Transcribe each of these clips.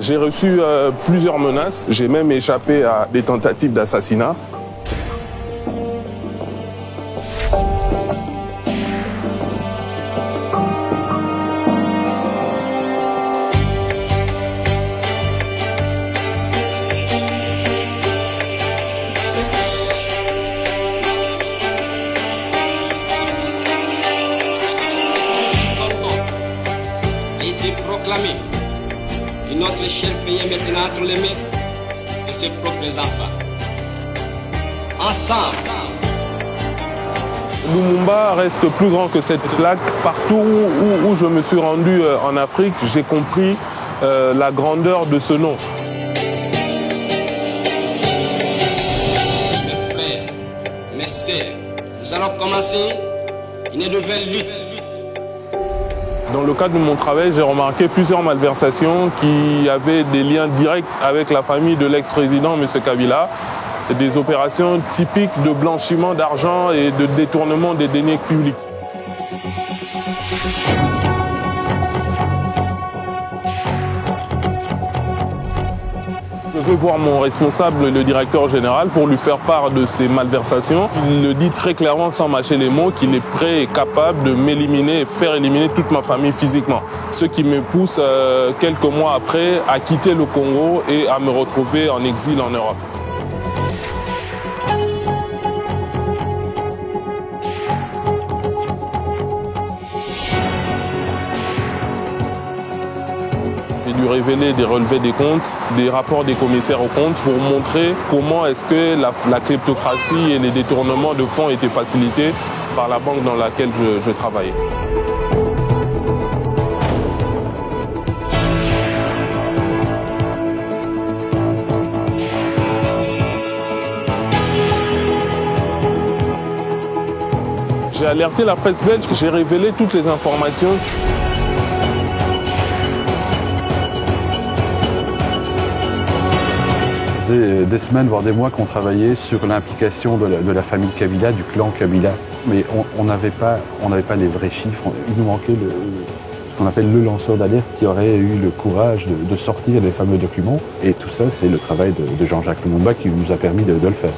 J'ai reçu plusieurs menaces. J'ai même échappé à des tentatives d'assassinat. Proclamé. Et notre cher pays est maintenant entre les mains de ses propres enfants. Ensemble. Lumumba reste plus grand que cette plaque. Partout où je me suis rendu en Afrique, j'ai compris la grandeur de ce nom. Mes frères, mes sœurs, nous allons commencer une nouvelle lutte. Dans le cadre de mon travail, j'ai remarqué plusieurs malversations qui avaient des liens directs avec la famille de l'ex-président M. Kabila. Des opérations typiques de blanchiment d'argent et de détournement des deniers publics. Je veux voir mon responsable, le directeur général, pour lui faire part de ces malversations. Il le dit très clairement, sans mâcher les mots, qu'il est prêt et capable de m'éliminer et faire éliminer toute ma famille physiquement. Ce qui me pousse, quelques mois après, à quitter le Congo et à me retrouver en exil en Europe. J'ai dû révéler des relevés des comptes, des rapports des commissaires aux comptes pour montrer comment est-ce que la kleptocratie et les détournements de fonds étaient facilités par la banque dans laquelle je travaillais. J'ai alerté la presse belge, j'ai révélé toutes les informations. Des semaines, voire des mois qu'on travaillait sur l'implication de la famille Kabila, du clan Kabila. Mais on n'avait pas les vrais chiffres. Il nous manquait ce qu'on appelle le lanceur d'alerte qui aurait eu le courage de sortir les fameux documents. Et tout ça, c'est le travail de Jean-Jacques Lumumba qui nous a permis de le faire.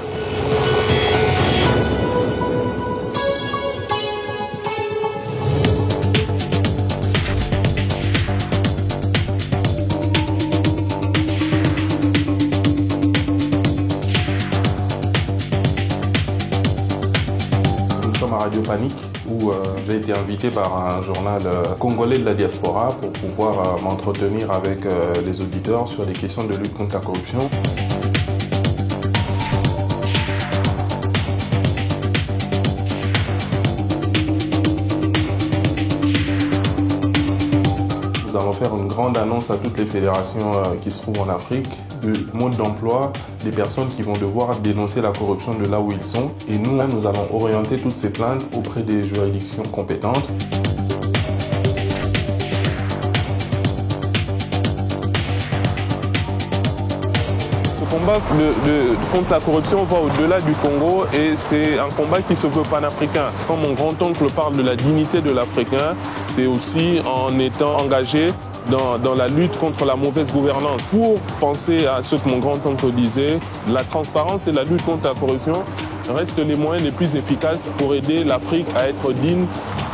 À Radio Panique, où j'ai été invité par un journal congolais de la diaspora pour pouvoir m'entretenir avec les auditeurs sur des questions de lutte contre la corruption. Nous allons faire une grande annonce à toutes les fédérations qui se trouvent en Afrique du mode d'emploi des personnes qui vont devoir dénoncer la corruption de là où ils sont. Et nous allons orienter toutes ces plaintes auprès des juridictions compétentes. Ce combat contre la corruption va au-delà du Congo et c'est un combat qui se veut panafricain. Quand mon grand-oncle parle de la dignité de l'Africain, c'est aussi en étant engagé dans la lutte contre la mauvaise gouvernance. Pour penser à ce que mon grand-oncle disait, la transparence et la lutte contre la corruption restent les moyens les plus efficaces pour aider l'Afrique à être digne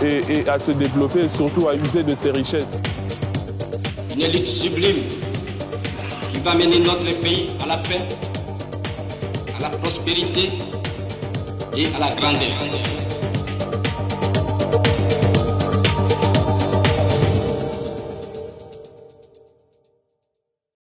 et à se développer et surtout à user de ses richesses. Une lutte sublime qui va mener notre pays à la paix, à la prospérité et à la grandeur.